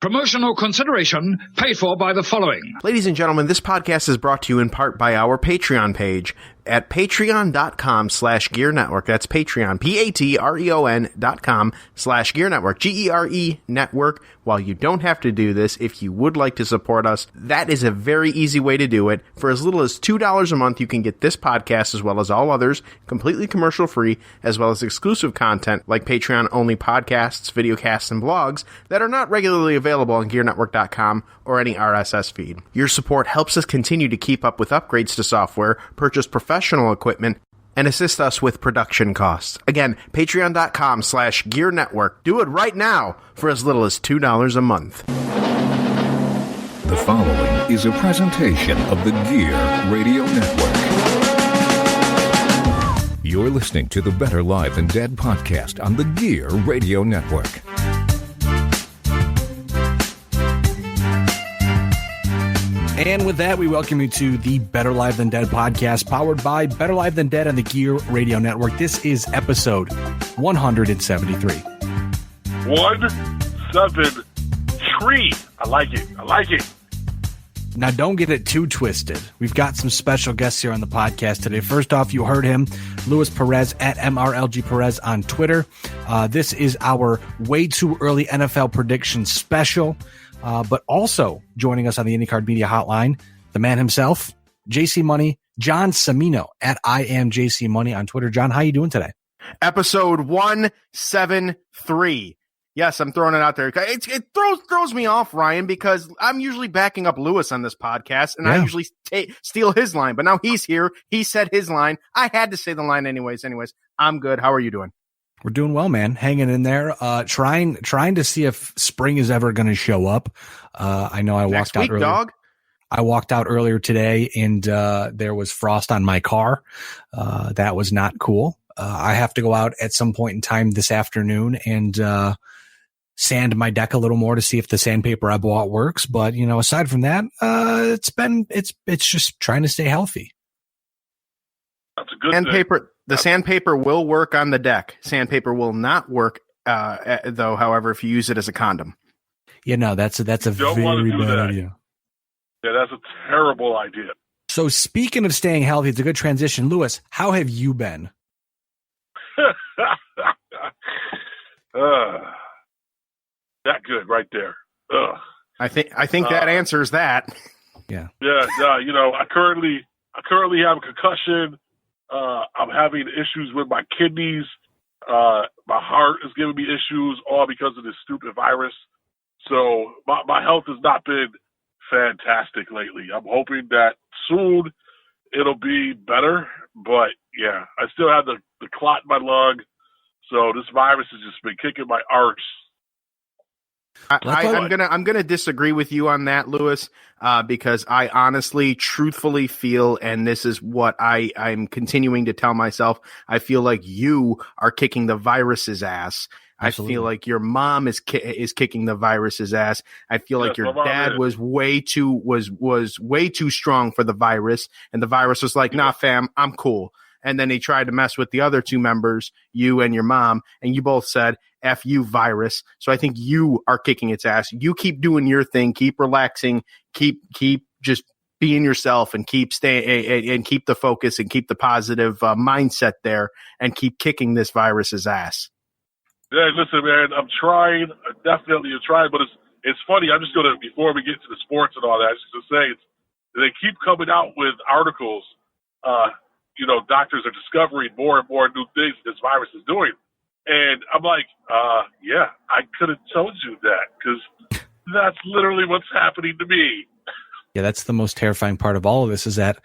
Promotional consideration paid for by the following. Ladies and gentlemen, this podcast is brought to you in part by our Patreon page at patreon.com/Gear Network. That's Patreon, patreon.com/Gear Network, GERE Network. While you don't have to do this, if you would like to support us, that is a very easy way to do it. For as little as $2 a month, you can get this podcast as well as all others completely commercial free, as well as exclusive content like Patreon-only podcasts, videocasts, and blogs that are not regularly available on GearNetwork.com or any RSS feed. Your support helps us continue to keep up with upgrades to software, purchase professional equipment, and assist us with production costs. Again, patreon.com/Gear Network. Do it right now for as little as $2 a month. The following is a presentation of the GERE Radio Network. You're listening to the Better Live Than Dead podcast on the GERE Radio Network. And with that, we welcome you to the Better Live Than Dead podcast, powered by Better Live Than Dead on the GERE Radio Network. This is episode 173. 173. I like it. I like it. Now, don't get it too twisted. We've got some special guests here on the podcast today. First off, you heard him, Luis Perez at MRLG Perez on Twitter. This is our way too early NFL prediction special. But also joining us on the IndyCar Media Hotline, the man himself, JC Money, John Cimino at I am JC Money on Twitter. John, how you doing today? Episode 173. Yes, I'm throwing it out there. It throws me off, Ryan, because I'm usually backing up Lewis on this podcast, and I usually steal his line. But now he's here. He said his line. I had to say the line anyways. I'm good. How are you doing? We're doing well, man. Hanging in there. Trying to see if spring is ever going to show up. I know I walked out earlier. Dog? I walked out earlier today, and there was frost on my car. That was not cool. I have to go out at some point in time this afternoon and sand my deck a little more to see if the sandpaper I bought works. But aside from that, it's just trying to stay healthy. That's a good thing. The sandpaper will work on the deck. Sandpaper will not work, though, however, if you use it as a condom. That's a very bad idea. Yeah, that's a terrible idea. So speaking of staying healthy, it's a good transition. Lewis, how have you been? That good right there. I think that answers that. Yeah. Yeah. I currently have a concussion. I'm having issues with my kidneys. My heart is giving me issues, all because of this stupid virus. So my health has not been fantastic lately. I'm hoping that soon it'll be better. But yeah, I still have the clot in my lung. So this virus has just been kicking my arse. I'm gonna disagree with you on that, Lewis, because I honestly, truthfully feel, and this is what I'm continuing to tell myself, I feel like you are kicking the virus's ass. Absolutely. I feel like your mom is kicking the virus's ass. I feel like your dad was way too strong for the virus, and the virus was like, "Nah, fam, I'm cool." And then he tried to mess with the other two members, you and your mom, and you both said, F you, virus. So I think you are kicking its ass. You keep doing your thing, keep relaxing, keep just being yourself, and keep staying and keep the focus and keep the positive mindset there, and keep kicking this virus's ass. Yeah, listen, man, I'm trying. Definitely I'm trying, but it's funny. I'm just gonna, before we get to the sports and all that, just to say they keep coming out with articles. Doctors are discovering more and more new things this virus is doing. And I'm like, yeah, I could have told you that, because that's literally what's happening to me. Yeah, that's the most terrifying part of all of this, is that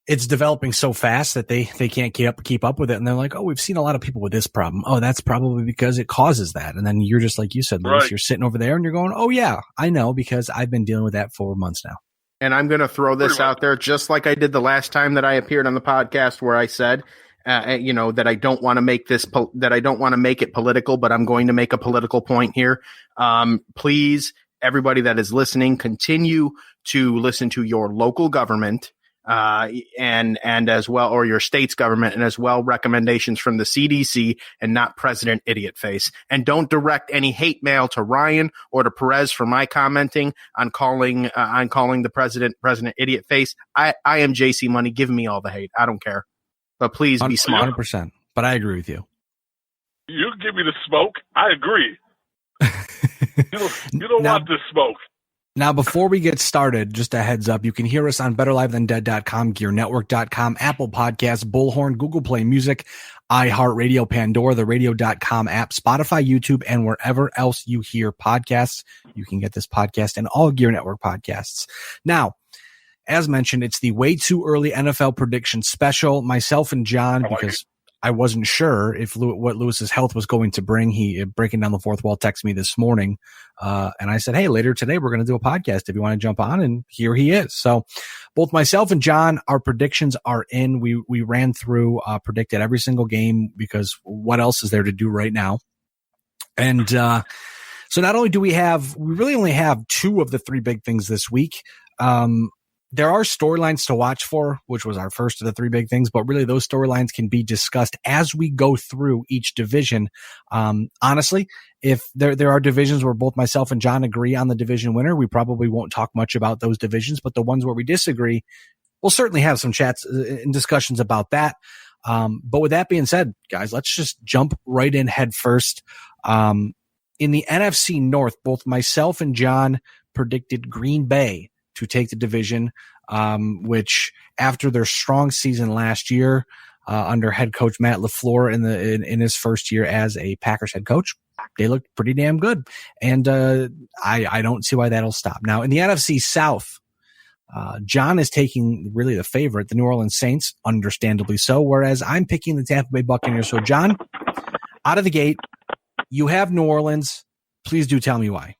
it's developing so fast that they can't keep up with it. And they're like, oh, we've seen a lot of people with this problem. Oh, that's probably because it causes that. And then you're just like you said, Lewis, You're sitting over there and you're going, oh, yeah, I know, because I've been dealing with that for months now. And I'm going to throw this out there, just like I did the last time that I appeared on the podcast, where I said, that I don't want to make it political, but I'm going to make a political point here. Please, everybody that is listening, continue to listen to your local government. and as well, or your state's government, and as well recommendations from the CDC, and not President Idiot Face. And don't direct any hate mail to Ryan or to Perez for my commenting on calling the President Idiot Face. I am JC Money. Give me all the hate. I don't care, but please be smart. 100%. But I agree with you. You give me the smoke. I agree. You don't want this smoke. Now, before we get started, just a heads up, you can hear us on BetterLiveThanDead.com, GearNetwork.com, Apple Podcasts, Bullhorn, Google Play Music, iHeartRadio, Pandora, the Radio.com app, Spotify, YouTube, and wherever else you hear podcasts. You can get this podcast and all Gear Network podcasts. Now, as mentioned, it's the way too early NFL prediction special. Myself and John, because I wasn't sure if what Lewis's health was going to bring. He, breaking down the fourth wall, texted me this morning. And I said, hey, later today, we're going to do a podcast if you want to jump on. And here he is. So both myself and John, our predictions are in. We ran through, predicted every single game, because what else is there to do right now? And, so not only do we really only have two of the three big things this week. There are storylines to watch for, which was our first of the three big things, but really those storylines can be discussed as we go through each division. Honestly, if there are divisions where both myself and John agree on the division winner, we probably won't talk much about those divisions, but the ones where we disagree, we'll certainly have some chats and discussions about that. But with that being said, guys, let's just jump right in head first. In the NFC North, both myself and John predicted Green Bay to take the division, which after their strong season last year, under head coach Matt LaFleur in his first year as a Packers head coach, they looked pretty damn good. And, I don't see why that'll stop. Now in the NFC South, John is taking really the favorite, the New Orleans Saints, understandably so, whereas I'm picking the Tampa Bay Buccaneers. So John, out of the gate, you have New Orleans. Please do tell me why.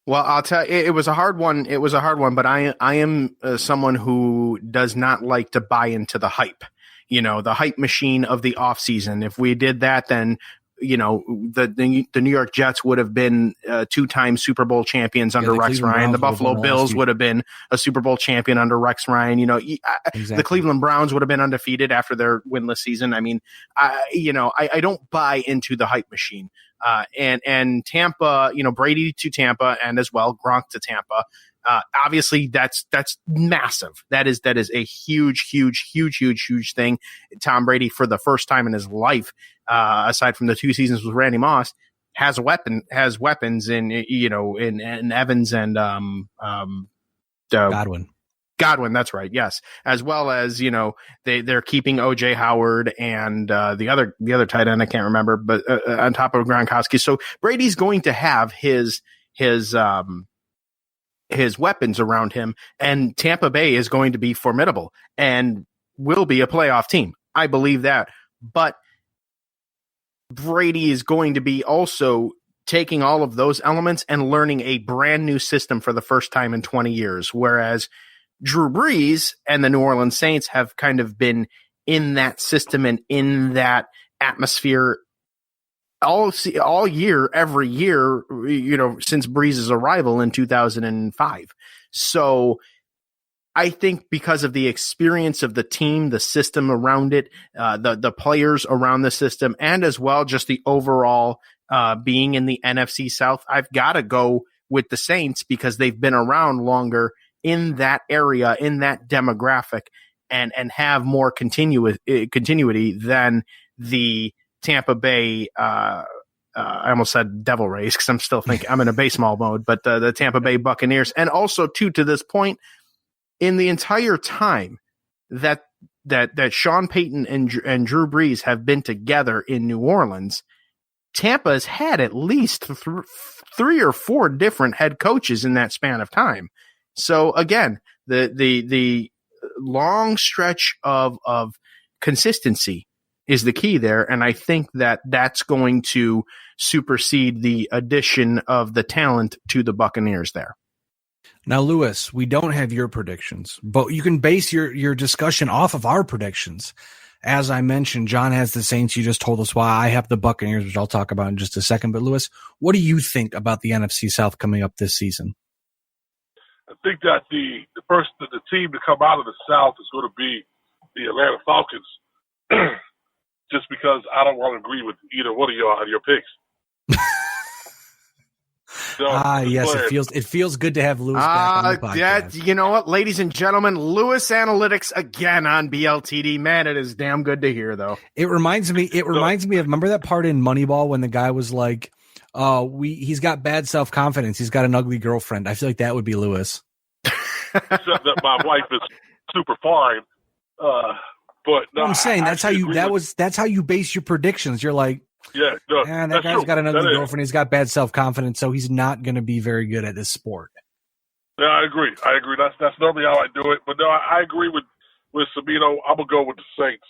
Well, I'll tell you, it was a hard one. It was a hard one, but I am someone who does not like to buy into the hype, the hype machine of the off season. If we did that, then, the New York Jets would have been 2-time Super Bowl champions under Rex Ryan. The Buffalo Bills would have been a Super Bowl champion under Rex Ryan. Exactly. The Cleveland Browns would have been undefeated after their winless season. I mean, I don't buy into the hype machine. And Tampa, Brady to Tampa, and as well Gronk to Tampa. Obviously that's massive. That is a huge thing. Tom Brady, for the first time in his life, aside from the 2 seasons with Randy Moss, has weapons in Evans and, Godwin, that's right. Yes. As well as, they're keeping OJ Howard and, the other tight end, I can't remember, but, on top of Gronkowski. So Brady's going to have his weapons around him, and Tampa Bay is going to be formidable and will be a playoff team. I believe that. But Brady is going to be also taking all of those elements and learning a brand new system for the first time in 20 years, whereas Drew Brees and the New Orleans Saints have kind of been in that system and in that atmosphere all year, every year, since Brees' arrival in 2005. So I think because of the experience of the team, the system around it, the players around the system, and as well just the overall being in the NFC South, I've got to go with the Saints because they've been around longer in that area, in that demographic, and have more continuity than the Tampa Bay. I almost said Devil Rays because I'm still thinking I'm in a baseball mode, but the Tampa Bay Buccaneers, and also to this point, in the entire time that Sean Payton and Drew Brees have been together in New Orleans, Tampa's had at least 3 or 4 different head coaches in that span of time. So again, the long stretch of consistency is the key there, and I think that's going to supersede the addition of the talent to the Buccaneers there. Now, Lewis, we don't have your predictions, but you can base your discussion off of our predictions. As I mentioned, John has the Saints. You just told us why. I have the Buccaneers, which I'll talk about in just a second. But Lewis, what do you think about the NFC South coming up this season? think that the team to come out of the South is going to be the Atlanta Falcons, just because I don't want to agree with either one of y'all on your picks. Yes, it feels good to have Lewis back on the podcast. You know what, ladies and gentlemen, Lewis Analytics again on BLTD. Man, it is damn good to hear, though. It reminds me of, remember that part in Moneyball when the guy was like, he's got bad self-confidence. He's got an ugly girlfriend. I feel like that would be Lewis. Except that my wife is super fine. But no, I'm saying that's how you base your predictions. You're like, yeah, no, that guy's true. got an ugly girlfriend. He's got bad self-confidence, so he's not going to be very good at this sport. Yeah, I agree. That's normally how I do it. But no, I agree with Cimino. I'm gonna go with the Saints.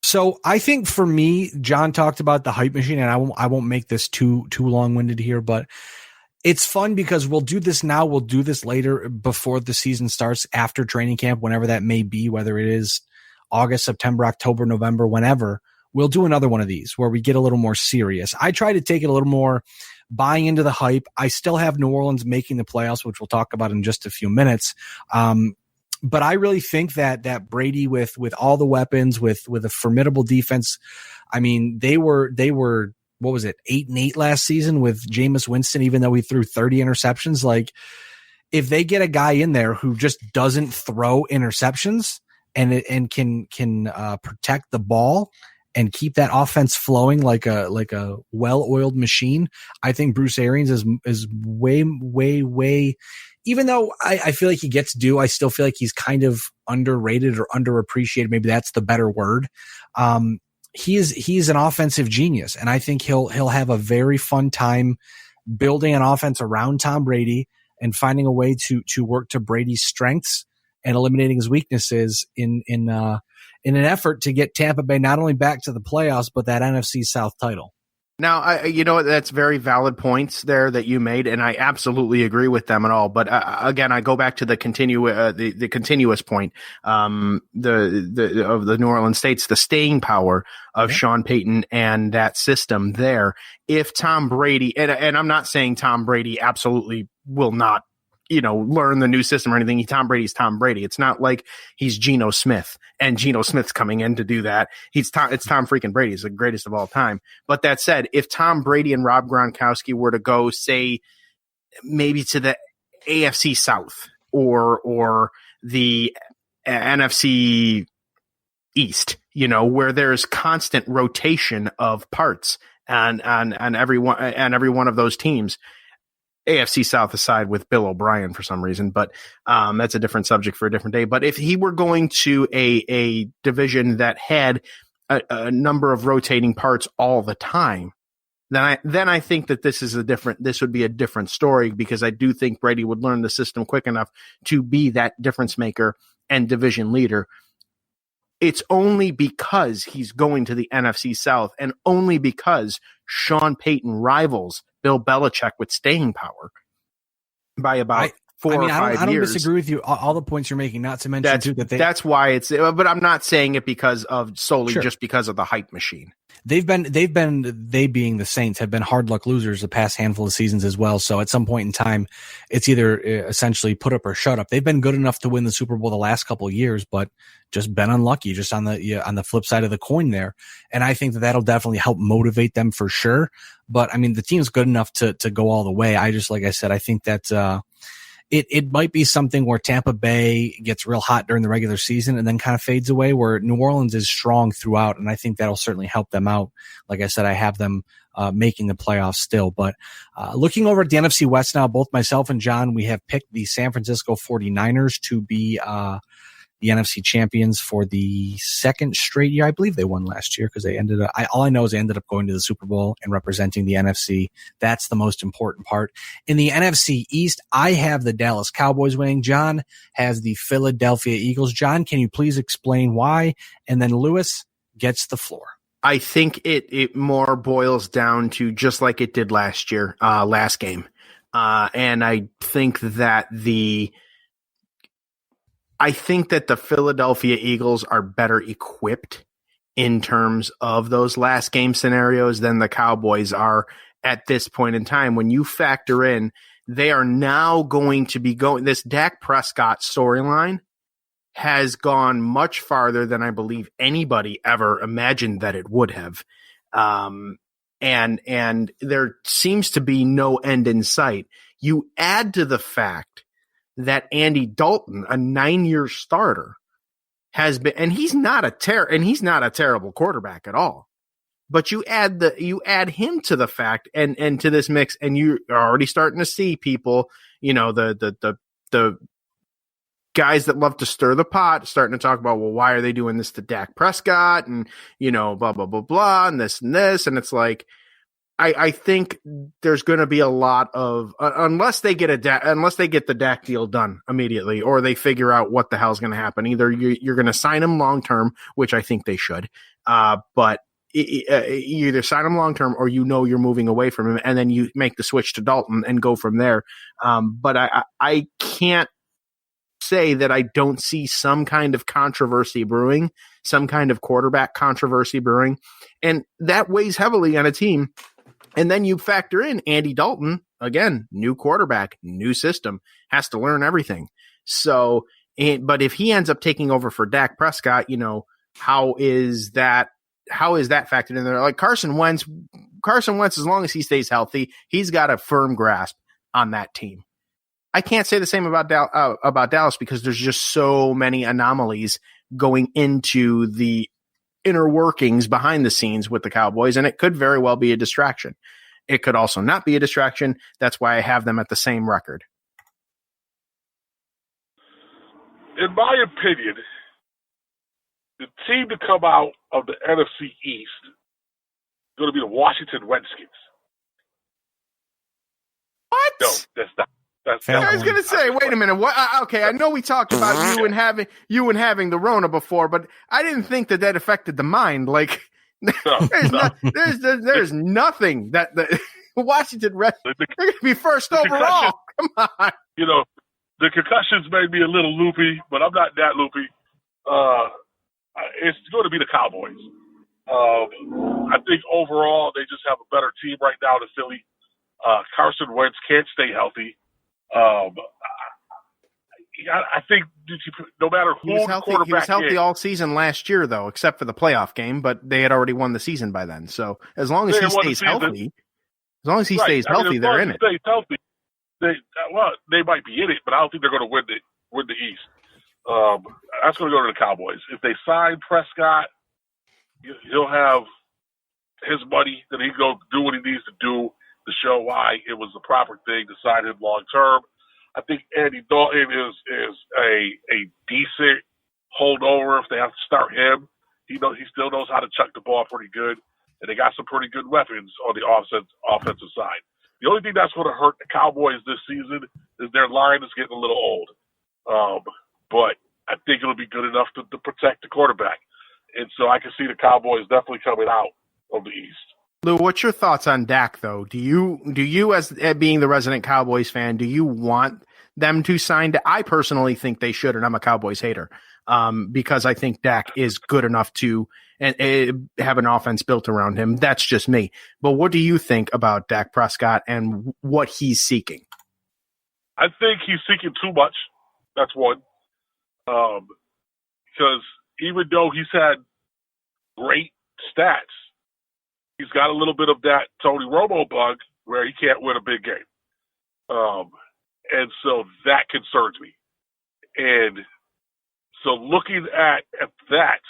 So I think for me, John talked about the hype machine, and I won't make this too long-winded here, but it's fun because we'll do this now, we'll do this later before the season starts, after training camp, whenever that may be, whether it is August, September, October, November, whenever. We'll do another one of these where we get a little more serious. I try to take it a little more buying into the hype. I still have New Orleans making the playoffs, which we'll talk about in just a few minutes. But I really think that Brady with all the weapons, with a formidable defense, I mean, they were what was it, 8-8 last season with Jameis Winston, even though he threw 30 interceptions. Like, if they get a guy in there who just doesn't throw interceptions and can protect the ball and keep that offense flowing like a well-oiled machine, I think Bruce Arians is way, even though I feel like he gets due, I still feel like he's kind of underrated or underappreciated. Maybe that's the better word. He's an offensive genius, and I think he'll have a very fun time building an offense around Tom Brady and finding a way to work to Brady's strengths and eliminating his weaknesses in an effort to get Tampa Bay not only back to the playoffs, but that NFC South title. Now, that's very valid points there that you made, and I absolutely agree with them at all. But again, I go back to the continuous point, of the New Orleans Saints, the staying power of Sean Payton and that system there. If Tom Brady, and I'm not saying Tom Brady absolutely will not, learn the new system or anything. Tom Brady's Tom Brady. It's not like he's Geno Smith and Geno Smith's coming in to do that. It's Tom freaking Brady. He's the greatest of all time. But that said, if Tom Brady and Rob Gronkowski were to go, say, maybe to the AFC South or the NFC East, where there's constant rotation of parts on every one of those teams, AFC South aside with Bill O'Brien for some reason, but that's a different subject for a different day. But if he were going to a division that had a number of rotating parts all the time, then I think that this would be a different story, because I do think Brady would learn the system quick enough to be that difference maker and division leader. It's only because he's going to the NFC South, and only because Sean Payton rivals Bill Belichick with staying power by about 4 or 5 years. I don't disagree with you. All the points you're making, not to mention that's why it's, but I'm not saying it because of just because of the hype machine. They being the Saints have been hard luck losers the past handful of seasons as well. So at some point in time, it's either essentially put up or shut up. They've been good enough to win the Super Bowl the last couple of years, but just been unlucky, just on the flip side of the coin there. And I think that'll definitely help motivate them for sure. But I mean, the team's good enough to go all the way. Like I said, I think that, it might be something where Tampa Bay gets real hot during the regular season and then kind of fades away, where New Orleans is strong throughout. And I think that'll certainly help them out. Like I said, I have them making the playoffs still. But looking over at the NFC West now, both myself and John, we have picked the San Francisco 49ers to be the NFC champions for the second straight year. I believe they won last year because they ended up, all I know is they ended up going to the Super Bowl and representing the NFC. That's the most important part. In the NFC East, I have the Dallas Cowboys winning. John has the Philadelphia Eagles. John, can you please explain why? And then Lewis gets the floor. I think it more boils down to just like it did last year, last game. And I think that the Philadelphia Eagles are better equipped in terms of those last game scenarios than the Cowboys are at this point in time. When you factor in they are now going to be going. This Dak Prescott storyline has gone much farther than I believe anybody ever imagined that it would have. And there seems to be no end in sight. You add to the fact that Andy Dalton, a 9-year starter, has been, and he's not a terrible quarterback at all. But you add him to the fact and to this mix, and you are already starting to see people, the guys that love to stir the pot starting to talk about, well, why are they doing this to Dak Prescott, and blah blah blah blah, and this, and it's like, I think there's going to be a lot of unless they get the Dak deal done immediately, or they figure out what the hell's going to happen. Either you're going to sign him long term, which I think they should, but you either sign him long term or you're moving away from him, and then you make the switch to Dalton and go from there. But I can't say that I don't see some kind of controversy brewing, some kind of quarterback controversy brewing, and that weighs heavily on a team. And then you factor in Andy Dalton, again, new quarterback, new system, has to learn everything. So, but if he ends up taking over for Dak Prescott, how is that factored in there? Like Carson Wentz, as long as he stays healthy, he's got a firm grasp on that team. I can't say the same about Dallas because there's just so many anomalies going into the inner workings behind the scenes with the Cowboys, and it could very well be a distraction. It could also not be a distraction. That's why I have them at the same record. In my opinion, the team to come out of the NFC East is going to be the Washington Redskins. What? No, that's not. I was going to say, wait a minute. What? Okay, I know we talked about you and having the Rona before, but I didn't think that affected the mind. Like, there's nothing that the Washington Redskins, they're going to be first overall. Come on. The concussions made me a little loopy, but I'm not that loopy. It's going to be the Cowboys. I think overall they just have a better team right now than Philly. Carson Wentz can't stay healthy. I think no matter who he was healthy all season last year, though, except for the playoff game. But they had already won the season by then. So as long as he stays healthy, they're in it. Stays healthy, they might be in it, but I don't think they're going to win the East. That's going to go to the Cowboys. If they sign Prescott, he'll have his money. Then he can go do what he needs to do to show why it was the proper thing to sign him long term. I think Andy Dalton is a decent holdover if they have to start him. He still knows how to chuck the ball pretty good, and they got some pretty good weapons on the offensive side. The only thing that's going to hurt the Cowboys this season is their line is getting a little old. But I think it'll be good enough to protect the quarterback. And so I can see the Cowboys definitely coming out of the East. Lou, what's your thoughts on Dak, though? Do you, as being the resident Cowboys fan, do you want them to sign? I personally think they should, and I'm a Cowboys hater, because I think Dak is good enough to have an offense built around him. That's just me. But what do you think about Dak Prescott and what he's seeking? I think he's seeking too much. That's one. Because even though he's had great stats, he's got a little bit of that Tony Romo bug where he can't win a big game. And so that concerns me. And so looking at that,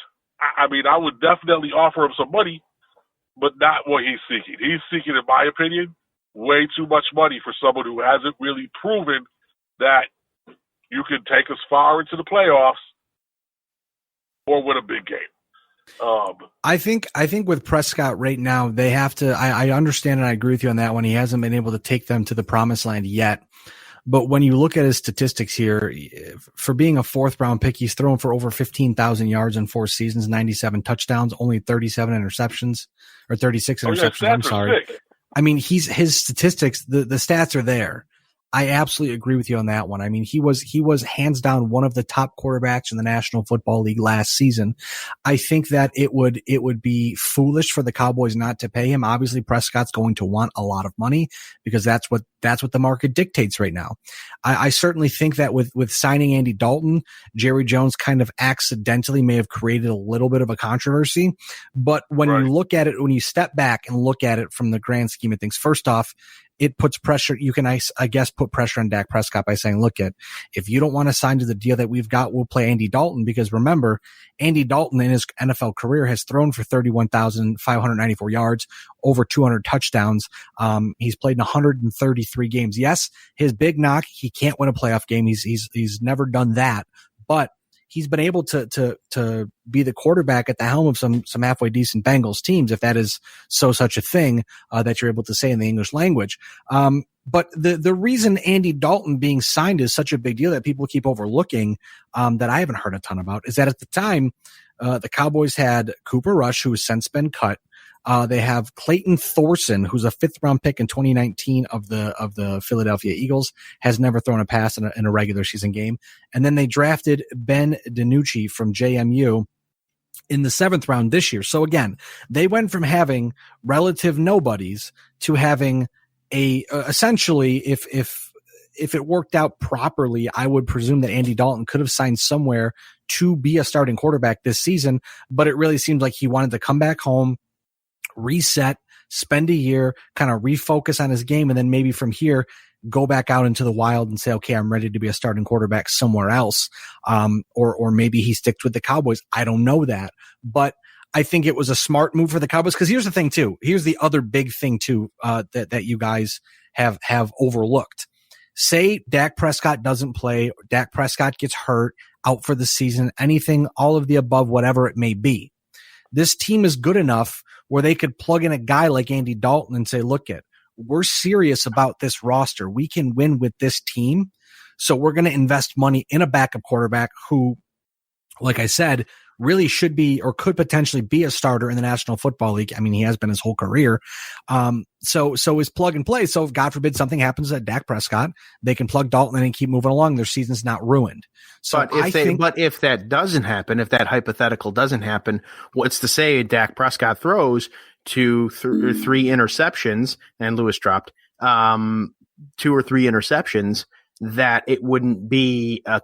I mean, I would definitely offer him some money, but not what he's seeking. He's seeking, in my opinion, way too much money for someone who hasn't really proven that you can take us far into the playoffs or win a big game. I think with Prescott right now, they have to, I understand and I agree with you on that one. He hasn't been able to take them to the promised land yet. But when you look at his statistics here, for being a fourth round pick, he's thrown for over 15,000 yards in 4 seasons, 97 touchdowns, only 37 interceptions or 36 interceptions. I'm sorry. Sick. I mean, his statistics, the stats are there. I absolutely agree with you on that one. I mean, he was hands down one of the top quarterbacks in the National Football League last season. I think that it would be foolish for the Cowboys not to pay him. Obviously, Prescott's going to want a lot of money because that's what the market dictates right now. I certainly think that with signing Andy Dalton, Jerry Jones kind of accidentally may have created a little bit of a controversy. But when you look at it, when you step back and look at it from the grand scheme of things, first off, it puts pressure. You can, I guess, put pressure on Dak Prescott by saying, look, if you don't want to sign to the deal that we've got, we'll play Andy Dalton, because remember, Andy Dalton in his NFL career has thrown for 31,594 yards, over 200 touchdowns. He's played in 133 games. Yes, his big knock, he can't win a playoff game. He's never done that, but he's been able to be the quarterback at the helm of some halfway decent Bengals teams, if that is such a thing, that you're able to say in the English language. But the reason Andy Dalton being signed is such a big deal that people keep overlooking, that I haven't heard a ton about, is that at the time, the Cowboys had Cooper Rush, who has since been cut. They have Clayton Thorson, who's a 5th round pick in 2019 of the Philadelphia Eagles, has never thrown a pass in a regular season game. And then they drafted Ben DiNucci from JMU in the 7th round this year. So again, they went from having relative nobodies to having essentially, if it worked out properly, I would presume that Andy Dalton could have signed somewhere to be a starting quarterback this season, but it really seems like he wanted to come back home, reset, spend a year, kind of refocus on his game, and then maybe from here go back out into the wild and say, okay, I'm ready to be a starting quarterback somewhere else. Or maybe he sticks with the Cowboys. I don't know that, but I think it was a smart move for the Cowboys, because here's the thing too. Here's the other big thing too, that you guys have overlooked. Say Dak Prescott doesn't play, Dak Prescott gets hurt, out for the season, anything, all of the above, whatever it may be. This team is good enough where they could plug in a guy like Andy Dalton and say, look, we're serious about this roster. We can win with this team. So we're going to invest money in a backup quarterback who, like I said, really should be or could potentially be a starter in the National Football League. I mean, he has been his whole career. So is plug and play. So if God forbid something happens at Dak Prescott, they can plug Dalton in and keep moving along. Their season's not ruined. So but if that doesn't happen, if that hypothetical doesn't happen, what's to say Dak Prescott throws to 3 interceptions, and Lewis dropped 2 or 3 interceptions, that it wouldn't be a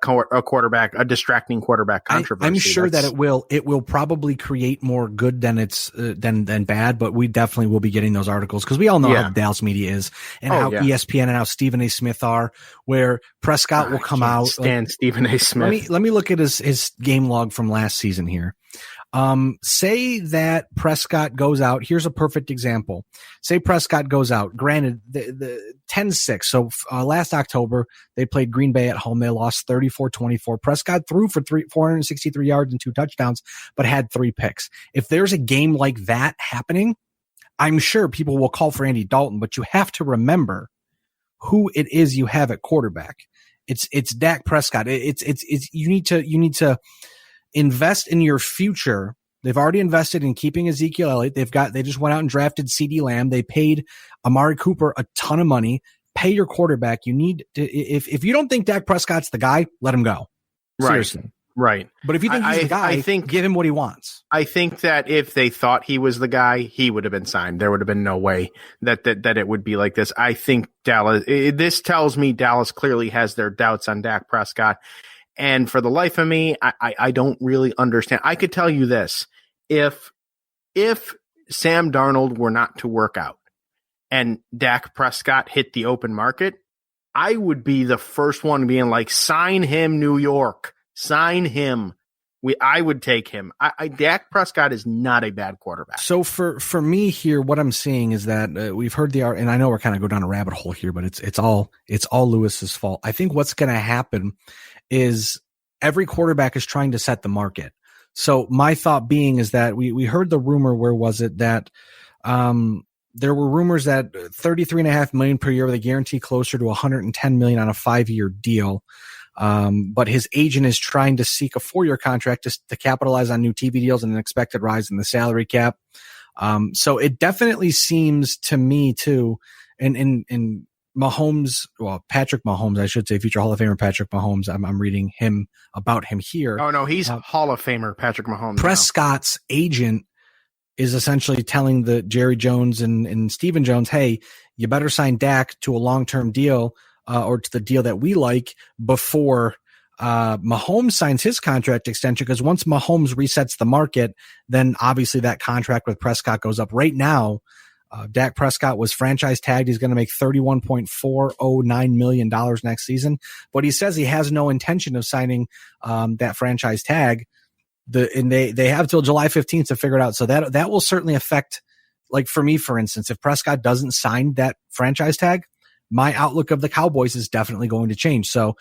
distracting quarterback controversy. I'm sure that it will probably create more good than than bad, but we definitely will be getting those articles, because we all know how Dallas media is, and how ESPN and how Stephen A. Smith are, where Prescott will come out. Stephen A. Smith. Let me look at his game log from last season here. Say that Prescott goes out. Here's a perfect example. Say Prescott goes out. Granted, the 10-6. So last October, they played Green Bay at home. They lost 34-24. Prescott threw for 463 yards and 2 touchdowns, but had 3 picks. If there's a game like that happening, I'm sure people will call for Andy Dalton, but you have to remember who it is you have at quarterback. It's Dak Prescott. You need to invest in your future. They've already invested in keeping Ezekiel Elliott. They just went out and drafted CeeDee Lamb. They paid Amari Cooper a ton of money. Pay your quarterback. You need to, if you don't think Dak Prescott's the guy, let him go. Seriously. Right. But if you think he's the guy, give him what he wants. I think that if they thought he was the guy, he would have been signed. There would have been no way that it would be like this. I think this tells me Dallas clearly has their doubts on Dak Prescott. And for the life of me, I don't really understand. I could tell you this. If Sam Darnold were not to work out and Dak Prescott hit the open market, I would be the first one being like, sign him, New York. Sign him. I would take him. Dak Prescott is not a bad quarterback. So for me here, what I'm seeing is that we've heard and I know we're kind of go down a rabbit hole here, but it's all Lewis's fault. I think what's going to happen is every quarterback is trying to set the market. So my thought being is that we heard the rumor, where was it, that there were rumors that $33.5 million per year with a guarantee closer to $110 million on a 5-year deal. But his agent is trying to seek a 4-year contract to capitalize on new TV deals and an expected rise in the salary cap. So it definitely seems to me too, and Patrick Mahomes, I should say, future Hall of Famer Patrick Mahomes. I'm reading about him here. Oh no, he's Hall of Famer Patrick Mahomes. Prescott's agent is essentially telling the Jerry Jones and Stephen Jones, hey, you better sign Dak to a long-term deal or to the deal that we like before Mahomes signs his contract extension, because once Mahomes resets the market, then obviously that contract with Prescott goes up. Right now, Dak Prescott was franchise tagged. He's going to make $31.409 million next season, but he says he has no intention of signing that franchise tag. And they have till July 15th to figure it out. So that will certainly affect, like for me, for instance, if Prescott doesn't sign that franchise tag, my outlook of the Cowboys is definitely going to change. So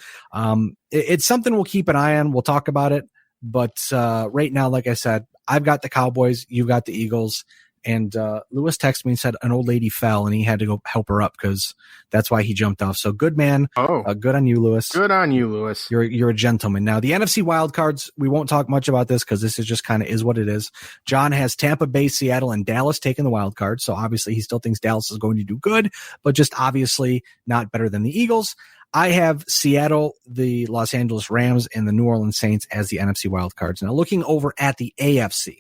it's something we'll keep an eye on. We'll talk about it. But right now, like I said, I've got the Cowboys. You've got the Eagles. And Lewis texted me and said an old lady fell and he had to go help her up because that's why he jumped off. So good man. Good on you, Lewis. Good on you, Lewis. You're a gentleman. Now, the NFC wildcards, we won't talk much about this because this is just kind of is what it is. John has Tampa Bay, Seattle, and Dallas taking the wild card. So obviously he still thinks Dallas is going to do good, but just obviously not better than the Eagles. I have Seattle, the Los Angeles Rams, and the New Orleans Saints as the NFC wildcards. Now, looking over at the AFC.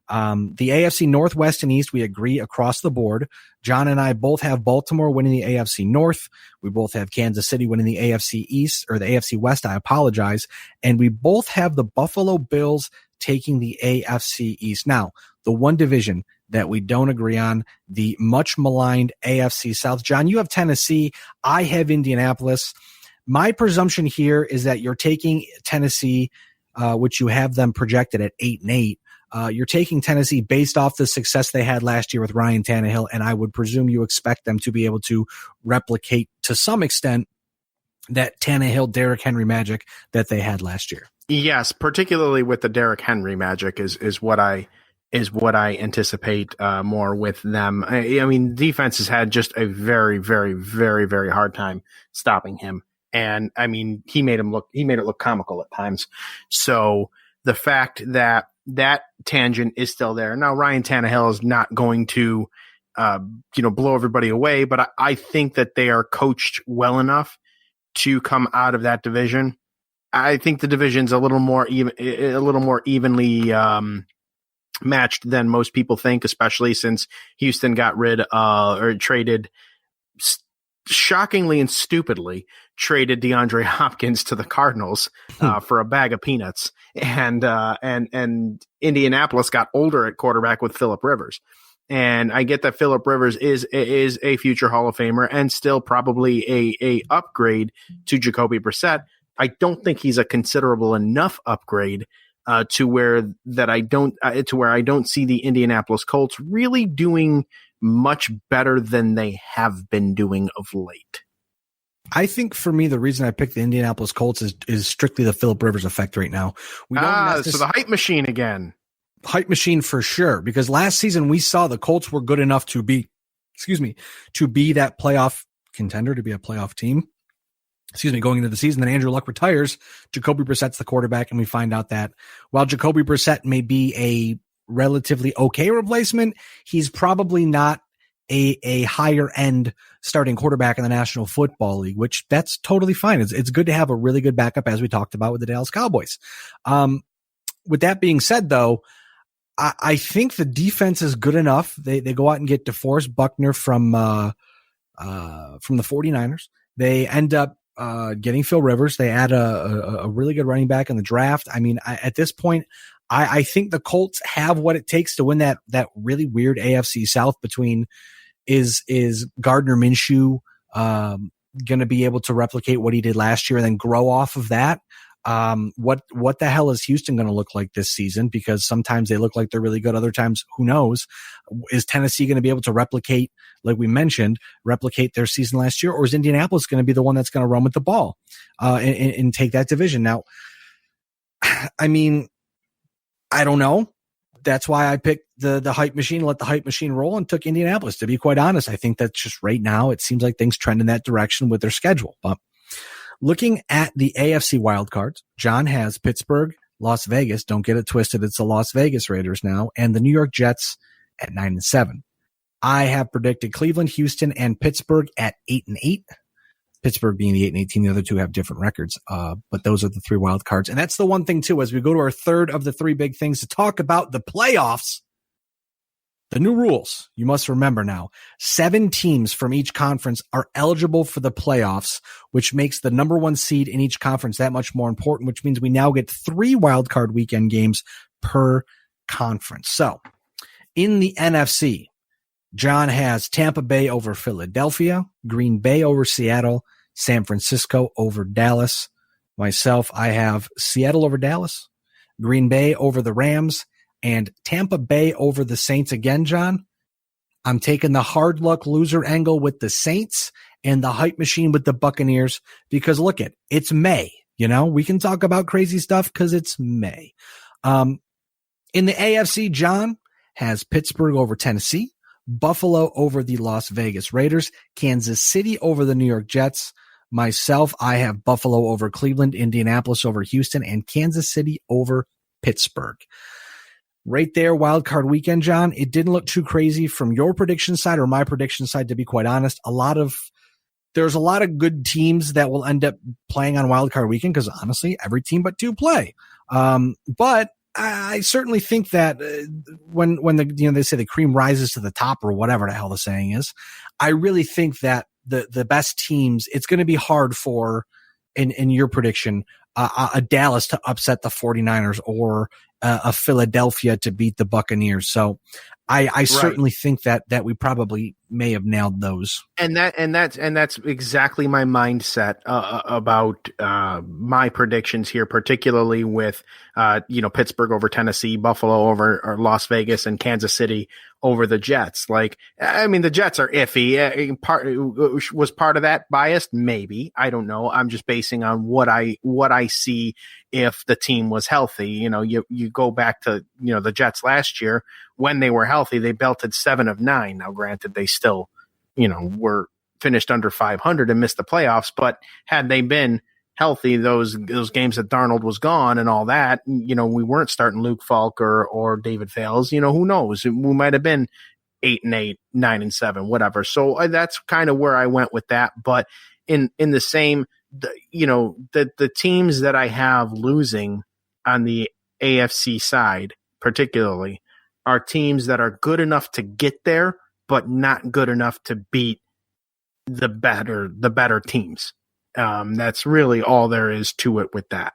The AFC Northwest and East, we agree across the board. John and I both have Baltimore winning the AFC North. We both have Kansas City winning the AFC East, or the AFC West, I apologize. And we both have the Buffalo Bills taking the AFC East. Now, the one division that we don't agree on, the much maligned AFC South. John, you have Tennessee. I have Indianapolis. My presumption here is that you're taking Tennessee, which you have them projected at 8-8. You're taking Tennessee based off the success they had last year with Ryan Tannehill, and I would presume you expect them to be able to replicate to some extent that Tannehill, Derrick Henry magic that they had last year. Yes, particularly with the Derrick Henry magic is what I anticipate more with them. I mean, defense has had just a very, very, very, very hard time stopping him, and I mean, he made it look comical at times. So the fact that tangent is still there. Now, Ryan Tannehill is not going to, blow everybody away, but I think that they are coached well enough to come out of that division. I think the division's a little more evenly matched than most people think, especially since Houston got rid or traded, shockingly and stupidly, traded DeAndre Hopkins to the Cardinals for a bag of peanuts, and Indianapolis got older at quarterback with Phillip Rivers. And I get that Phillip Rivers is a future Hall of Famer and still probably a upgrade to Jacoby Brissett. I don't think he's a considerable enough upgrade to where I don't see the Indianapolis Colts really doing much better than they have been doing of late. I think for me, the reason I picked the Indianapolis Colts is strictly the Phillip Rivers effect right now. So the hype machine again. Hype machine for sure, because last season we saw the Colts were good enough to be that playoff contender, to be a playoff team. Going into the season. Then Andrew Luck retires. Jacoby Brissett's the quarterback, and we find out that while Jacoby Brissett may be a relatively okay replacement, he's probably not a higher end starting quarterback in the National Football League, which that's totally fine. It's good to have a really good backup, as we talked about with the Dallas Cowboys. With that being said, though, I think the defense is good enough. They go out and get DeForest Buckner from the 49ers. They end up getting Phil Rivers. They add a really good running back in the draft. I mean, at this point, I think the Colts have what it takes to win that really weird AFC South between is Gardner Minshew going to be able to replicate what he did last year and then grow off of that? What the hell is Houston going to look like this season? Because sometimes they look like they're really good. Other times, who knows? Is Tennessee going to be able to replicate, like we mentioned, their season last year? Or is Indianapolis going to be the one that's going to run with the ball, and take that division? Now, I mean, I don't know. That's why I picked the hype machine, let the hype machine roll, and took Indianapolis. To be quite honest, I think that's just right now, it seems like things trend in that direction with their schedule. But looking at the AFC wildcards, John has Pittsburgh, Las Vegas. Don't get it twisted. It's the Las Vegas Raiders now, and the New York Jets at 9-7. I have predicted Cleveland, Houston, and Pittsburgh at 8-8. Pittsburgh being the 8-8 team. The other two have different records. But those are the 3 wild cards. And that's the one thing too, as we go to our third of the 3 big things to talk about the playoffs. The new rules, you must remember now, 7 teams from each conference are eligible for the playoffs, which makes the number 1 seed in each conference that much more important, which means we now get 3 wildcard weekend games per conference. So in the NFC, John has Tampa Bay over Philadelphia, Green Bay over Seattle, San Francisco over Dallas. Myself, I have Seattle over Dallas, Green Bay over the Rams, and Tampa Bay over the Saints again, John. I'm taking the hard luck loser angle with the Saints and the hype machine with the Buccaneers because look it's May. You know, we can talk about crazy stuff because it's May. In the AFC, John has Pittsburgh over Tennessee, Buffalo over the Las Vegas Raiders, Kansas City over the New York Jets. Myself, I have Buffalo over Cleveland, Indianapolis over Houston, and Kansas City over Pittsburgh. Right there, wild card weekend, John. It didn't look too crazy from your prediction side or my prediction side, to be quite honest. There's a lot of good teams that will end up playing on wild card weekend because honestly, every team but 2 play. But I certainly think that when they say the cream rises to the top or whatever the hell the saying is, I really think that the best teams, it's going to be hard for, in your prediction, a Dallas to upset the 49ers or a Philadelphia to beat the Buccaneers. So I certainly think that we probably may have nailed those. And that's exactly my mindset about my predictions here, particularly with Pittsburgh over Tennessee, Buffalo over Las Vegas, and Kansas City over the Jets. Like, I mean, the Jets are iffy. Was part of that biased? Maybe. I don't know. I'm just basing on what I see if the team was healthy. You go back to the Jets last year when they were healthy, they belted 7 of 9. Now, granted, they still were finished under 500 and missed the playoffs. But had they been healthy, those games that Darnold was gone and all that, we weren't starting Luke Falk or David Fales. Who knows? We might have been 8-8, 9-7, whatever. So that's kind of where I went with that. But in the same, the teams that I have losing on the AFC side, particularly, are teams that are good enough to get there, but not good enough to beat the better teams. That's really all there is to it with that.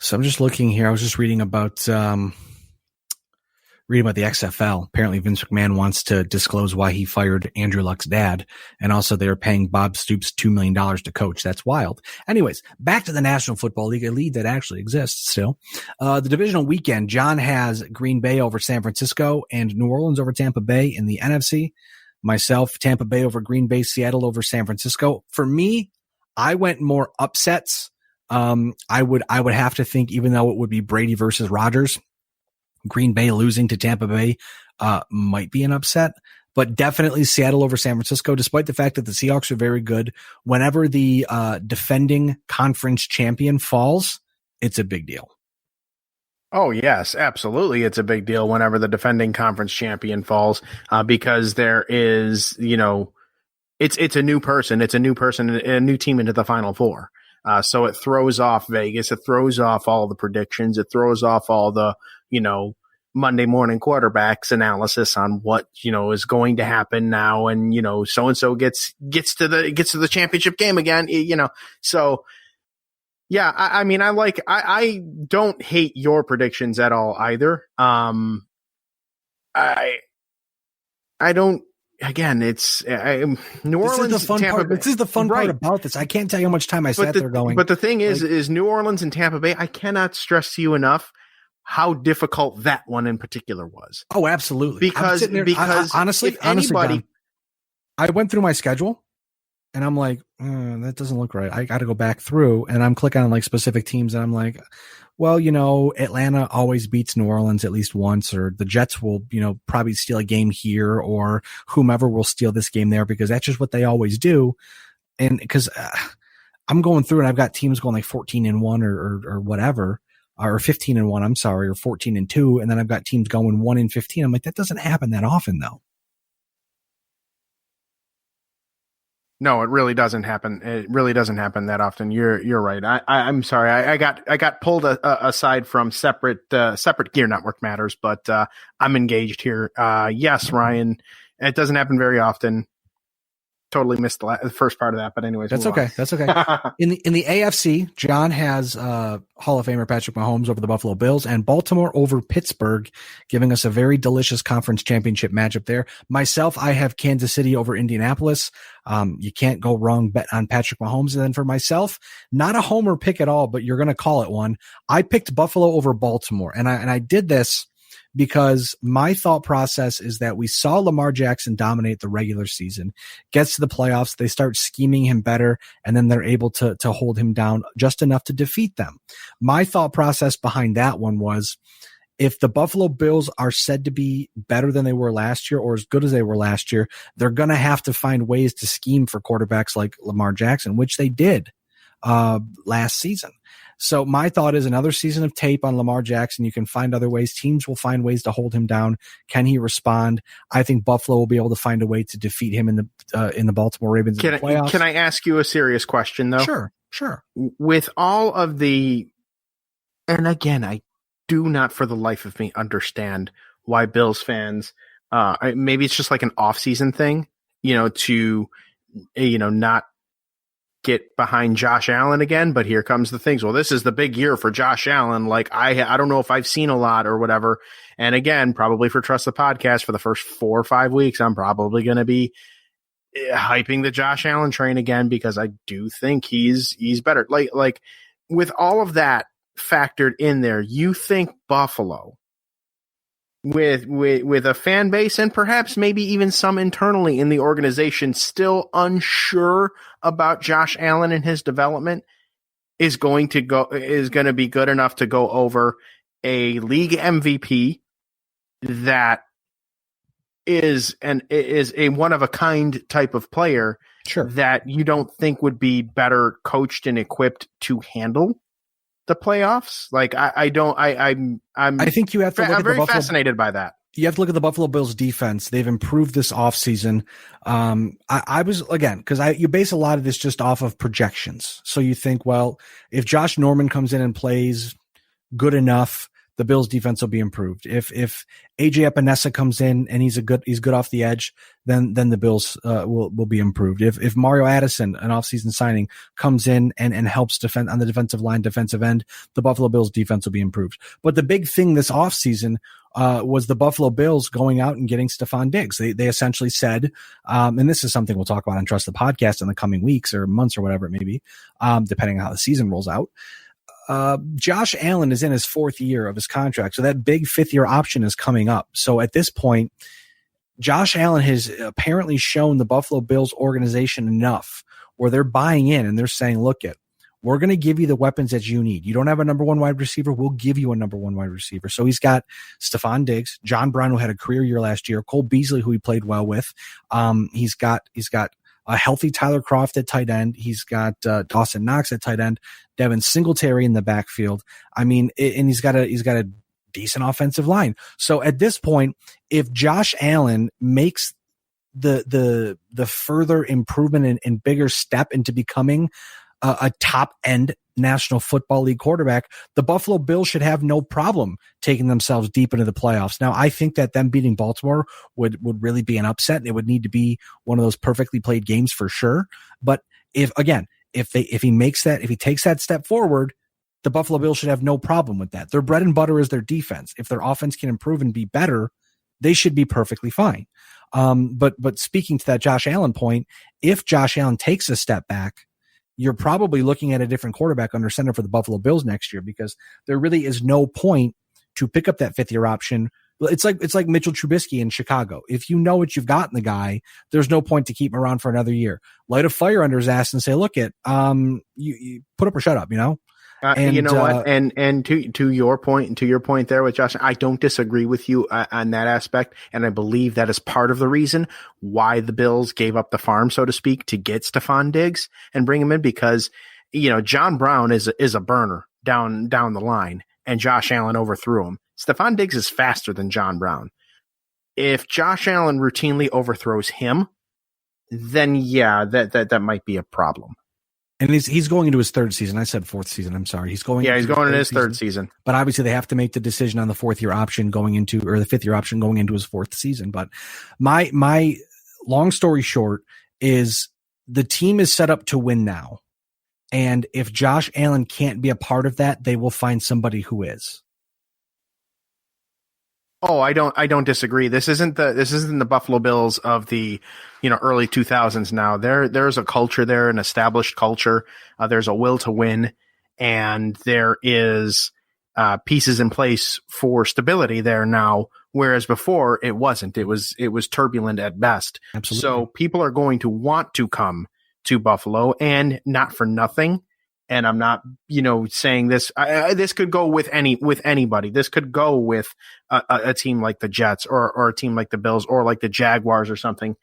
So I'm just looking here. I was just reading about the XFL. Apparently Vince McMahon wants to disclose why he fired Andrew Luck's dad. And also they're paying Bob Stoops $2 million to coach. That's wild. Anyways, back to the National Football League, a league that actually exists still. The divisional weekend, John has Green Bay over San Francisco and New Orleans over Tampa Bay in the NFC. Myself, Tampa Bay over Green Bay, Seattle over San Francisco. For me, I went more upsets. I would have to think, even though it would be Brady versus Rodgers, Green Bay losing to Tampa Bay might be an upset, but definitely Seattle over San Francisco, despite the fact that the Seahawks are very good. Whenever the defending conference champion falls, it's a big deal. Oh, yes, absolutely. It's a big deal whenever the defending conference champion falls because there is, it's a new person. It's a new person, a new team into the Final Four. So it throws off Vegas. It throws off all the predictions. It throws off all the, Monday morning quarterbacks analysis on what, is going to happen now. And, so-and-so gets to the championship game again, so. Yeah, I don't hate your predictions at all either. I don't. Again, it's New Orleans. This is the fun part. This is the fun part about this. I can't tell you how much time I sat there going. But the thing is New Orleans and Tampa Bay. I cannot stress to you enough how difficult that one in particular was. Oh, absolutely. Because honestly, Don, I went through my schedule. And I'm like, that doesn't look right. I got to go back through, and I'm clicking on like specific teams, and I'm like, well, Atlanta always beats New Orleans at least once, or the Jets will, probably steal a game here, or whomever will steal this game there, because that's just what they always do. And because I'm going through and I've got teams going like 14-1 or whatever. or 15-1, I'm sorry, or 14-2. And then I've got teams going 1-15. I'm like, that doesn't happen that often though. No, it really doesn't happen. It really doesn't happen that often. You're right. I'm sorry. I got pulled aside from separate Gear Network matters, but I'm engaged here. Yes, Ryan, it doesn't happen very often. Totally missed the first part of that, but anyways, that's okay. That's okay. In the AFC, John has Hall of Famer Patrick Mahomes over the Buffalo Bills and Baltimore over Pittsburgh, giving us a very delicious conference championship matchup there. Myself, I have Kansas City over Indianapolis. You can't go wrong bet on Patrick Mahomes. And then for myself, not a homer pick at all, but you're going to call it one. I picked Buffalo over Baltimore, and I did this because my thought process is that we saw Lamar Jackson dominate the regular season, gets to the playoffs, they start scheming him better, and then they're able to hold him down just enough to defeat them. My thought process behind that one was, if the Buffalo Bills are said to be better than they were last year or as good as they were last year, they're going to have to find ways to scheme for quarterbacks like Lamar Jackson, which they did last season. So my thought is another season of tape on Lamar Jackson. You can find other ways. Teams will find ways to hold him down. Can he respond? I think Buffalo will be able to find a way to defeat him in the Baltimore Ravens in the playoffs. Can I ask you a serious question though? Sure. With all of the, and again, I do not for the life of me understand why Bills fans, maybe it's just like an off-season thing, to, not get behind Josh Allen again, but here comes the things. Well, this is the big year for Josh Allen. Like I don't know if I've seen a lot or whatever. And again, probably for Trust the Podcast for the first 4 or 5 weeks, I'm probably going to be hyping the Josh Allen train again, because I do think he's better. Like with all of that factored in there, you think Buffalo with a fan base and perhaps maybe even some internally in the organization still unsure about Josh Allen and his development is going to be good enough to go over a league MVP that is a one of a kind type of player, sure, that you don't think would be better coached and equipped to handle the playoffs? Like I think you have to look at I'm very fascinated by that. You have to look at the Buffalo Bills defense. They've improved this offseason. I was, again, because you base a lot of this just off of projections. So you think, well, if Josh Norman comes in and plays good enough, the Bills defense will be improved. If AJ Epinesa comes in and he's good off the edge, then the Bills will be improved. If Mario Addison, an offseason signing, comes in and helps defend on the defensive line, defensive end, the Buffalo Bills defense will be improved. But the big thing this offseason was the Buffalo Bills going out and getting Stephon Diggs. They essentially said, and this is something we'll talk about on Trust the Podcast in the coming weeks or months or whatever it may be, depending on how the season rolls out. Josh Allen is in his 4th year of his contract, so that big 5th-year option is coming up. So at this point, Josh Allen has apparently shown the Buffalo Bills organization enough where they're buying in and they're saying, look, we're going to give you the weapons that you need. You don't have a number 1 wide receiver. We'll give you a number 1 wide receiver. So he's got Stephon Diggs, John Brown, who had a career year last year, Cole Beasley, who he played well with. He's got a healthy Tyler Kroft at tight end. He's got Dawson Knox at tight end, Devin Singletary in the backfield. I mean, and he's got a decent offensive line. So at this point, if Josh Allen makes the further improvement and bigger step into becoming a top end National Football League quarterback, the Buffalo Bills should have no problem taking themselves deep into the playoffs. Now, I think that them beating Baltimore would really be an upset. It would need to be one of those perfectly played games for sure. But if he takes that step forward, the Buffalo Bills should have no problem with that. Their bread and butter is their defense. If their offense can improve and be better, they should be perfectly fine. But speaking to that Josh Allen point, if Josh Allen takes a step back, you're probably looking at a different quarterback under center for the Buffalo Bills next year, because there really is no point to pick up that 5th-year option. It's like Mitchell Trubisky in Chicago. If you know what you've got in the guy, there's no point to keep him around for another year. Light a fire under his ass and say, look, you put up or shut up, And you know what? And to your point, and to your point there with Josh, I don't disagree with you on that aspect, and I believe that is part of the reason why the Bills gave up the farm, so to speak, to get Stephon Diggs and bring him in, because John Brown is a burner down the line, and Josh Allen overthrew him. Stephon Diggs is faster than John Brown. If Josh Allen routinely overthrows him, then yeah, that might be a problem. And he's going into his third season. I said fourth season. I'm sorry. He's going into his third season. But obviously they have to make the decision on the the 5th-year option going into his fourth season. But my long story short is the team is set up to win now. And if Josh Allen can't be a part of that, they will find somebody who is. Oh, I don't disagree. This isn't the Buffalo Bills of the, early 2000s now. There's a culture there, an established culture. There's a will to win, and there is pieces in place for stability there now, whereas before it wasn't. It was turbulent at best. Absolutely. So people are going to want to come to Buffalo, and not for nothing. And I'm not, saying this. This could go with anybody. This could go with a team like the Jets or a team like the Bills or like the Jaguars or something.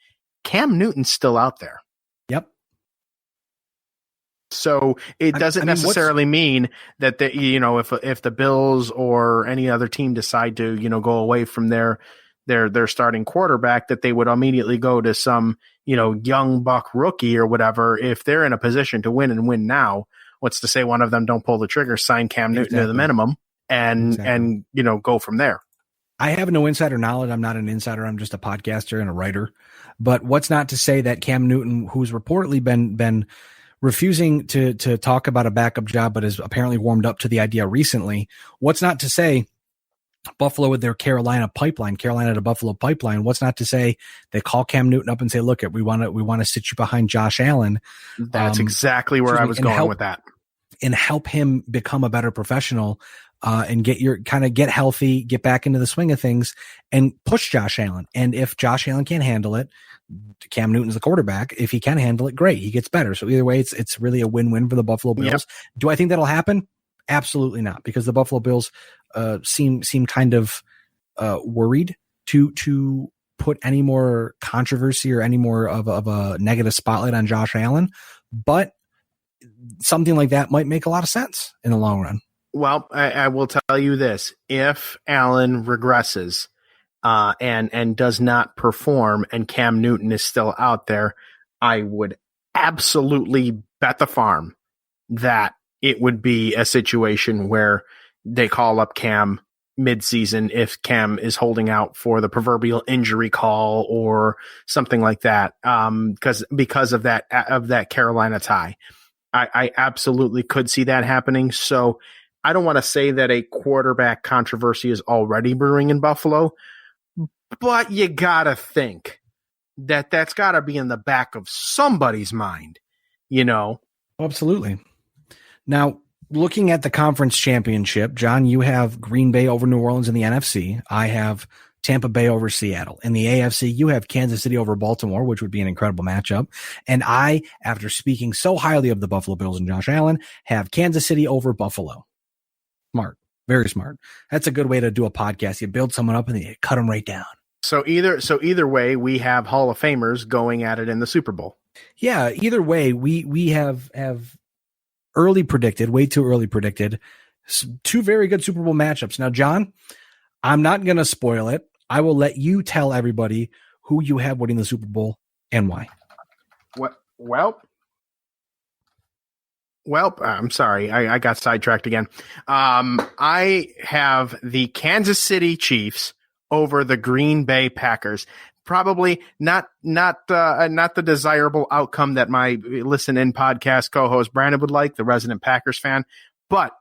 Cam Newton's still out there. Yep. So it doesn't necessarily mean that if the Bills or any other team decide to go away from their starting quarterback, that they would immediately go to some young buck rookie or whatever. If they're in a position to win and win now, what's to say one of them don't pull the trigger, sign Cam Newton to the minimum, and go from there. I have no insider knowledge. I'm not an insider. I'm just a podcaster and a writer. But what's not to say that Cam Newton, who's reportedly been refusing to talk about a backup job, but has apparently warmed up to the idea recently. What's not to say Buffalo with their Carolina to Buffalo pipeline? What's not to say they call Cam Newton up and say, look, we want to sit you behind Josh Allen. That's exactly where I was going with that. And help him become a better professional, and get healthy, get back into the swing of things, and push Josh Allen. And if Josh Allen can't handle it, Cam Newton's the quarterback. If he can handle it, great, he gets better. So either way, it's really a win-win for the Buffalo Bills. Yep. Do I think that'll happen? Absolutely not, because the Buffalo Bills seem kind of worried to put any more controversy or any more of a negative spotlight on Josh Allen. But something like that might make a lot of sense in the long run. Well, I will tell you this. If Allen regresses and does not perform and Cam Newton is still out there, I would absolutely bet the farm that it would be a situation where they call up Cam midseason if Cam is holding out for the proverbial injury call or something like that, because of that Carolina tie. I absolutely could see that happening. So I don't want to say that a quarterback controversy is already brewing in Buffalo, but you got to think that that's got to be in the back of somebody's mind, Absolutely. Now, looking at the conference championship, John, you have Green Bay over New Orleans in the NFC. I have Tampa Bay over Seattle. In the AFC, you have Kansas City over Baltimore, which would be an incredible matchup. And I, after speaking so highly of the Buffalo Bills and Josh Allen, have Kansas City over Buffalo. Smart. Very smart. That's a good way to do a podcast. You build someone up and then you cut them right down. So either way, we have Hall of Famers going at it in the Super Bowl. Yeah, either way, we have early predicted, way too early predicted, two very good Super Bowl matchups. Now, John, I'm not going to spoil it. I will let you tell everybody who you have winning the Super Bowl and why. Well, I'm sorry. I got sidetracked again. I have the Kansas City Chiefs over the Green Bay Packers. Probably not the desirable outcome that my Listen In podcast co-host Brandon would like, the resident Packers fan. But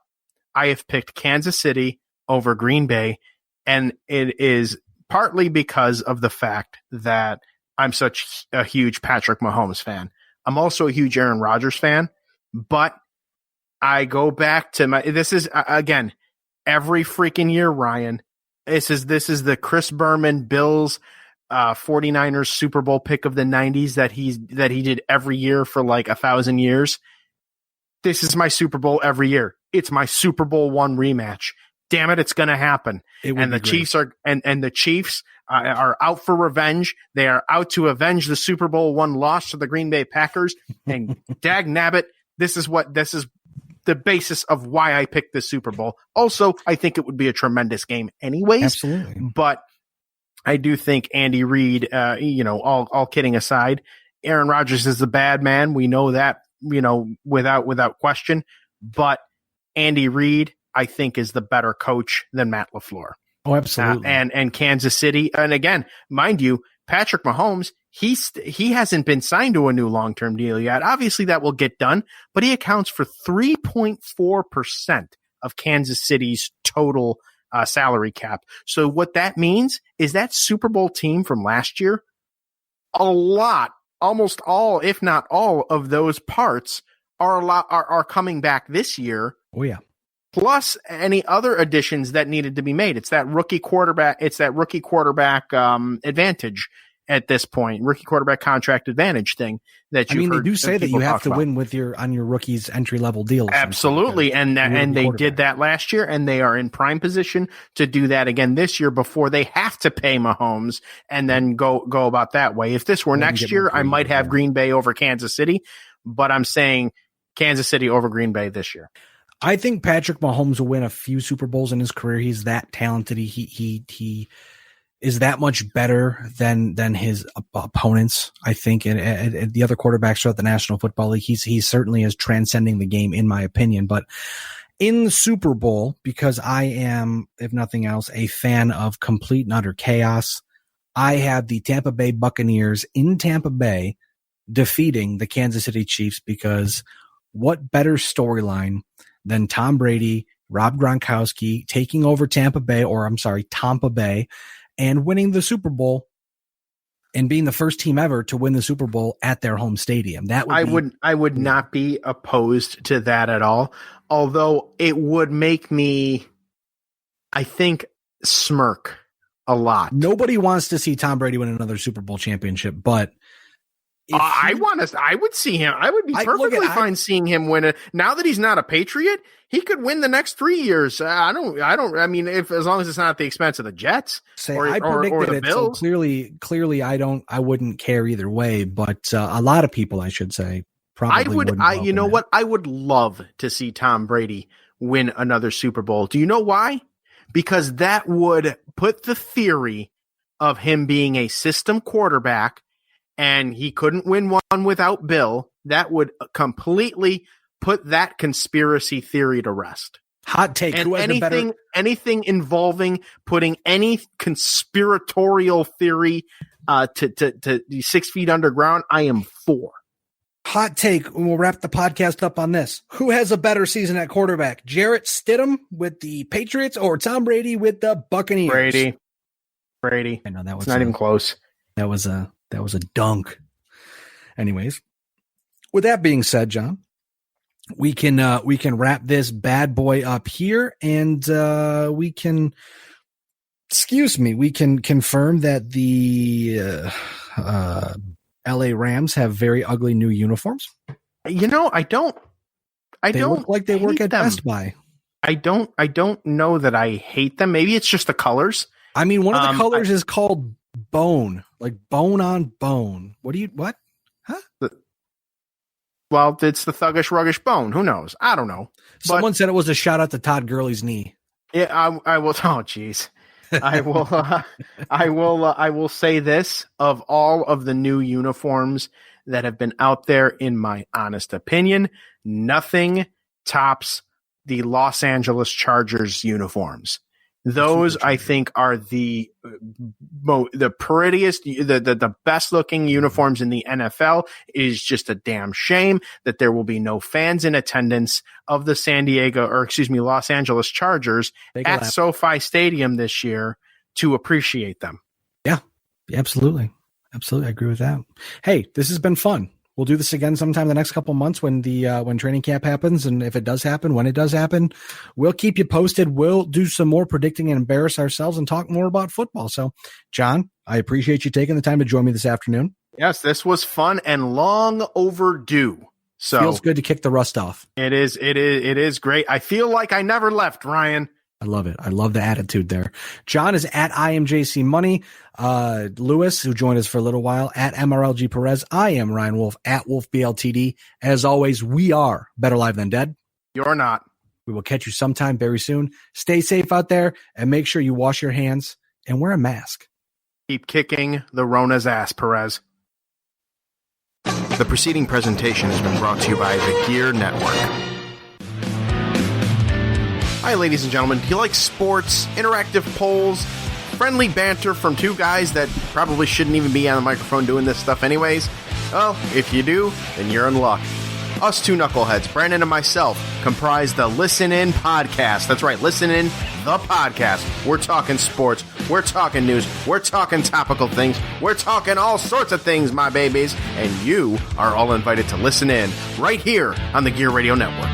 I have picked Kansas City over Green Bay, and it is partly because of the fact that I'm such a huge Patrick Mahomes fan. I'm also a huge Aaron Rodgers fan, but I go back to this is again, every freaking year, Ryan, this is the Chris Berman Bills 49ers Super Bowl pick of the 90s that he did every year for like 1,000 years. This is my Super Bowl every year. It's my Super Bowl one rematch. Damn it, it's going to happen. And the Chiefs are out for revenge. They are out to avenge the Super Bowl one loss to the Green Bay Packers. And dag nabbit, this is the basis of why I picked this Super Bowl. Also, I think it would be a tremendous game anyways. Absolutely. But I do think Andy Reid, all kidding aside, Aaron Rodgers is the bad man. We know that, without question. But Andy Reid, I think, is the better coach than Matt LaFleur. Oh, absolutely. And Kansas City. And again, mind you, Patrick Mahomes, he hasn't been signed to a new long-term deal yet. Obviously, that will get done, but he accounts for 3.4% of Kansas City's total salary cap. So what that means is that Super Bowl team from last year, almost all, if not all of those parts are coming back this year. Oh yeah. Plus any other additions that needed to be made. It's that rookie quarterback advantage at this point, rookie quarterback contract advantage thing that you. They do say that you have to win with your rookies entry level deals. Absolutely, and they did that last year, and they are in prime position to do that again this year before they have to pay Mahomes and then go about that way. If this were next year, I might have Green Bay over Kansas City, but I'm saying Kansas City over Green Bay this year. I think Patrick Mahomes will win a few Super Bowls in his career. He's that talented. He is that much better than his opponents, I think, and the other quarterbacks throughout the National Football League. He certainly is transcending the game, in my opinion. But in the Super Bowl, because I am, if nothing else, a fan of complete and utter chaos, I have the Tampa Bay Buccaneers in Tampa Bay defeating the Kansas City Chiefs, because what better storyline than Tom Brady, Rob Gronkowski taking over Tampa Bay, and winning the Super Bowl and being the first team ever to win the Super Bowl at their home stadium. That would I would not be opposed to that at all. Although it would make me, I think, smirk a lot. Nobody wants to see Tom Brady win another Super Bowl championship, but I would see him. I would be perfectly fine seeing him win it. Now that he's not a Patriot, he could win the next 3 years. I mean, as long as it's not at the expense of the Jets or the Bills. So clearly, I wouldn't care either way. But a lot of people, I should say, probably wouldn't. You know what? I would love to see Tom Brady win another Super Bowl. Do you know why? Because that would put the theory of him being a system quarterback and he couldn't win one without Bill. That would completely put that conspiracy theory to rest. Hot take. And anything involving putting any conspiratorial theory to 6 feet underground, I am for. Hot take. We'll wrap the podcast up on this. Who has a better season at quarterback? Jarrett Stidham with the Patriots or Tom Brady with the Buccaneers? Brady. I know that was not even close. That was a dunk. Anyways, with that being said, John, we can wrap this bad boy up here, and we can confirm that the LA Rams have very ugly new uniforms. You know, I don't look like they work at Best Buy. I don't know that I hate them. Maybe it's just the colors. I mean, one of the colors is called bone, like bone on bone. What? Huh? Well, it's the thuggish, ruggish bone. Who knows? I don't know. Someone said it was a shout out to Todd Gurley's knee. Yeah, I will. Oh, geez. I will say this: of all of the new uniforms that have been out there, in my honest opinion, nothing tops the Los Angeles Chargers uniforms. Those, I think, are the prettiest, the best looking uniforms in the NFL. It is just a damn shame that there will be no fans in attendance of the Los Angeles Chargers at SoFi Stadium this year to appreciate them. Yeah, absolutely. Absolutely. I agree with that. Hey, this has been fun. We'll do this again sometime in the next couple months when when training camp happens. And if it does happen, when it does happen, we'll keep you posted. We'll do some more predicting and embarrass ourselves and talk more about football. So, John, I appreciate you taking the time to join me this afternoon. Yes, this was fun and long overdue. So feels good to kick the rust off. It is great. I feel like I never left, Ryan. I love it. I love the attitude there. John is at IMJC Money. Lewis, who joined us for a little while, at MRLG Perez. I am Ryan Wolfe at Wolfe BLTD. As always, we are better live than dead. You're not. We will catch you sometime very soon. Stay safe out there and make sure you wash your hands and wear a mask. Keep kicking the Rona's ass, Perez. The preceding presentation has been brought to you by the GERE Network. Hi, ladies and gentlemen. Do you like sports, interactive polls, friendly banter from two guys that probably shouldn't even be on the microphone doing this stuff anyways? Well, if you do, then you're in luck. Us two knuckleheads, Brandon and myself, comprise the Listen In Podcast. That's right, Listen In, the podcast. We're talking sports, we're talking news, we're talking topical things, we're talking all sorts of things, my babies, and you are all invited to listen in right here on the GERE Radio Network.